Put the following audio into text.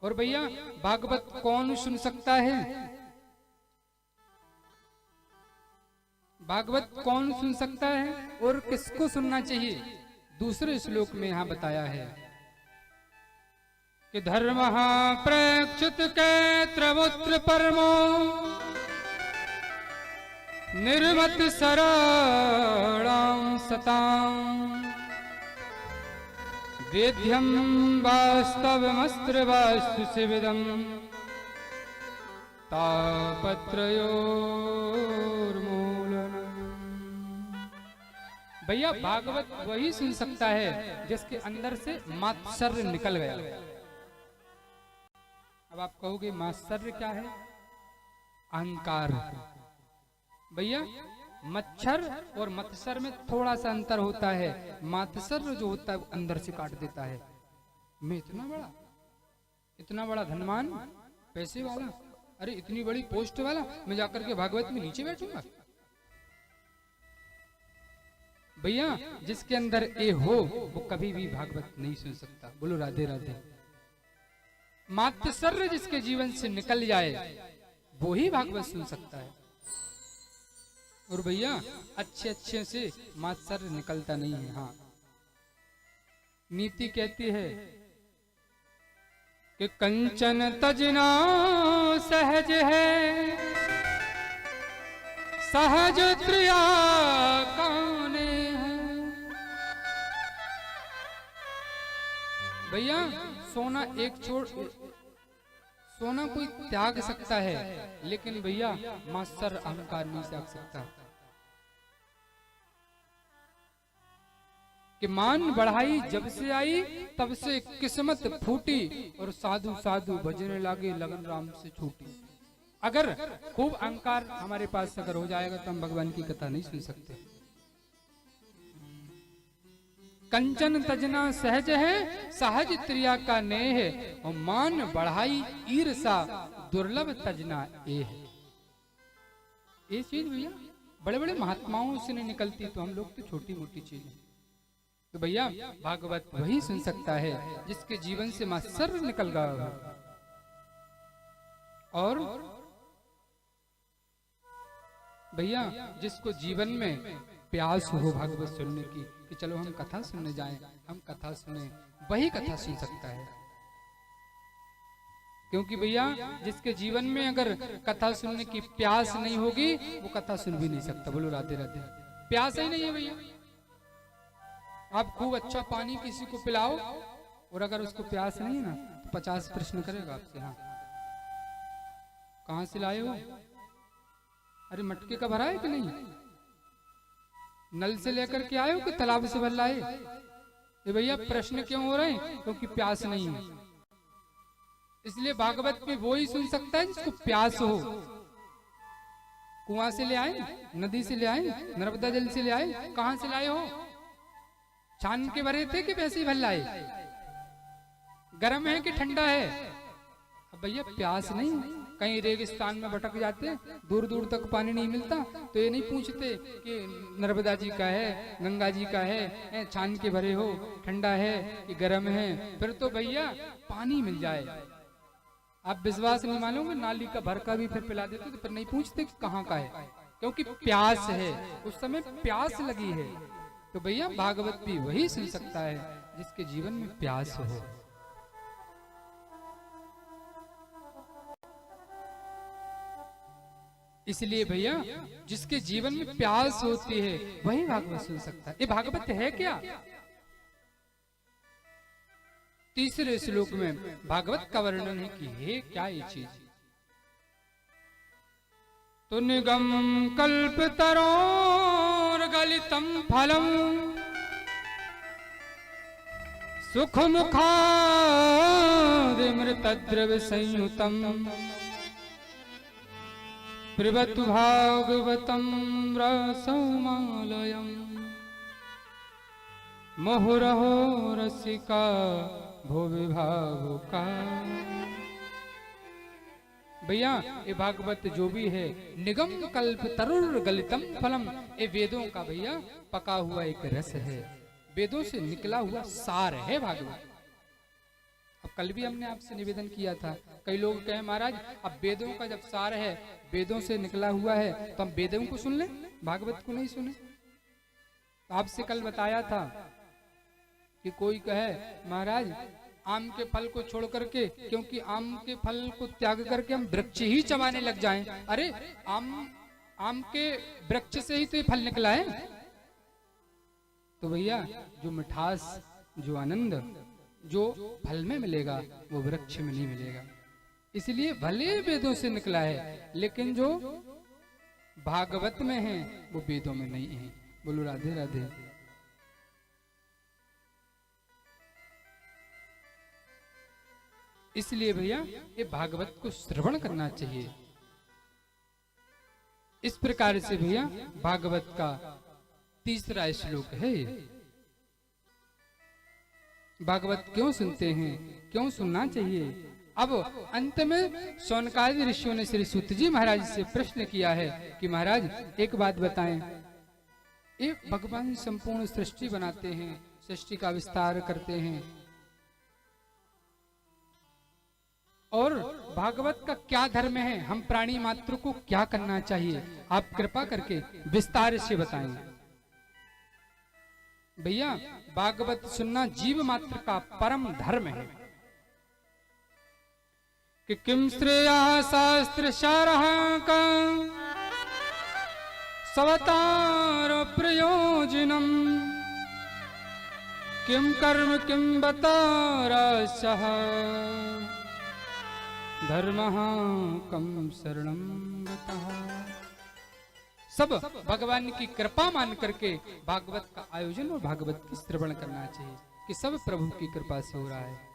और भैया भागवत कौन सुन सकता है? भागवत कौन सुन सकता है और किसको सुनना चाहिए? दूसरे श्लोक में यहां बताया है कि धर्म प्रेक्षित के त्रवुत्र परमो निर्मत शरणां सतां वेद्यं वास्तवमस्त्र वास्तु शिविदं तापत्रयोर्मूलनम्। भैया भागवत वही सुन सकता है जिसके अंदर से मात्सर्य निकल गया। अब आप कहोगे मात्सर्य क्या है? अहंकार। भैया मच्छर और मत्सर में थोड़ा सा अंतर होता है। मात्सर्य जो होता है वो अंदर से काट देता है। मैं इतना बड़ा धनवान, पैसे वाला, अरे इतनी बड़ी पोस्ट वाला, मैं जाकर के भागवत में नीचे बैठूंगा? भैया जिसके अंदर ए हो वो कभी भी भागवत नहीं सुन सकता। बोलो राधे राधे। मात्सर्य जिसके जीवन से निकल जाए वो ही भागवत सुन सकता है। और भैया अच्छे से मात्सर्य निकलता नहीं है। हाँ, नीति कहती है कि कंचन तजना सहज है, सहज त्रिया काने है। भैया सोना सोना कोई त्याग सकता है, लेकिन भैया मात्सर्य अहंकार नहीं त्याग सकता। कि मान बढ़ाई जब से आई तब से किस्मत फूटी, और साधु साधु भजने लागे लगन राम से छूटी। अगर खूब अहंकार हमारे पास अगर हो जाएगा तो हम भगवान की कथा नहीं सुन सकते। कंचन तजना सहज है, सहज त्रिया का नेह, और मान बढ़ाई ईर्षा दुर्लभ तजना ए है। ये चीज भैया बड़े बड़े महात्माओं से नहीं निकलती, तो हम लोग तो छोटी मोटी चीज है। तो भैया भागवत वही सुन सकता है जिसके जीवन से मात्सर्य निकल गया हो। और भैया जिसको जीवन में प्यास हो भागवत सुनने की, कि चलो हम कथा सुनने जाएं, हम कथा सुने, वही कथा सुन सकता है। क्योंकि भैया जिसके जीवन में अगर कथा सुनने की प्यास नहीं होगी वो कथा सुन भी नहीं सकता। बोलो राधे राधे। प्यास ही नहीं है भैया। आप खूब अच्छा पानी किसी को पिलाओ और अगर उसको प्यास नहीं है ना तो 50 प्रश्न करेगा आपसे। हाँ, कहां से लाए हो? अरे मटके का भरा है कि नहीं? नल से लेकर के आए हो कि तालाब से भर लाए? ये भैया प्रश्न क्यों हो रहे हैं? क्योंकि प्यास नहीं है। इसलिए भागवत में वो ही सुन सकता है जिसको प्यास हो। कुआं से ले आए, नदी से ले आए, नर्मदा जल से ले आए, कहां से लाए हो? छान के भरे थे कि वैसे ही भर लाए? गर्म है कि ठंडा है? अब भैया प्यास नहीं। कहीं रेगिस्तान में भटक जाते, दूर दूर तक पानी नहीं मिलता, तो ये नहीं पूछते कि नर्मदा जी का है, गंगा जी का है, छान के भरे हो, ठंडा है कि गर्म है। फिर तो भैया पानी मिल जाए। आप विश्वास नहीं मानोगे, नाली का भर का भी फिर पिला देते तो फिर नहीं पूछते कि कहाँ का है, क्योंकि प्यास है, उस समय प्यास लगी है। तो भैया भागवत भी वही सुन सकता है जिसके जीवन में प्यास हो। इसलिए भैया जिसके जीवन में प्यास होती है वही भागवत सुन सकता है। ये भागवत है क्या? तीसरे श्लोक में भागवत का वर्णन है कि है क्या ये चीज। तो निगम कल्प तरोर गलितम फलम सुख मुखामृतद्रव्य संयुतम पिबतु भागवतम रसमालयम् मुहुरहो रसिका भुवि भावुका। भैया ये भागवत जो भी है निगम कल्प तरुर गलितम फलम, ये वेदों का भैया पका हुआ एक रस है, वेदों से निकला हुआ सार है भागवत। अब कल भी हमने आपसे निवेदन किया था। कई लोग कहे महाराज अब वेदों का जब सार है, वेदों से निकला हुआ है, तो हम वेदों को सुन लें, भागवत को नहीं सुने। तो आपसे कल बताया था कि कोई कहे महाराज आम के फल को छोड़ करके, क्योंकि आम के फल को त्याग करके हम वृक्ष ही चबाने लग जाएं। अरे आम के वृक्ष से ही तो ये फल निकला है। तो भैया जो मिठास, जो आनंद जो फल में मिलेगा वो वृक्ष में नहीं मिलेगा। इसलिए भले वेदों से निकला है, लेकिन जो भागवत में है वो वेदों में नहीं है। बोलो राधे राधे। इसलिए भैया ये भागवत को श्रवण करना चाहिए। इस प्रकार से भैया भागवत का तीसरा श्लोक है। भागवत क्यों सुनते हैं, क्यों सुनना चाहिए? अब अंत में शौनकादि ऋषियों ने श्री सूत जी महाराज से प्रश्न किया है कि महाराज एक बात बताएं, एक भगवान संपूर्ण सृष्टि बनाते हैं, सृष्टि का विस्तार करते हैं, और भागवत का क्या धर्म है, हम प्राणी मात्र को क्या करना चाहिए, आप कृपा करके विस्तार से बताएं। भैया भागवत सुनना जीव मात्र का परम धर्म है। कि किम श्रेया शास्त्र सारः का सवतार प्रयोजनम, किम कर्म किम बतारसः धर्मः कम शरणं गतः। सब भगवान की कृपा मान करके भागवत का आयोजन और भागवत की श्रवण करना चाहिए कि सब प्रभु की कृपा से हो रहा है।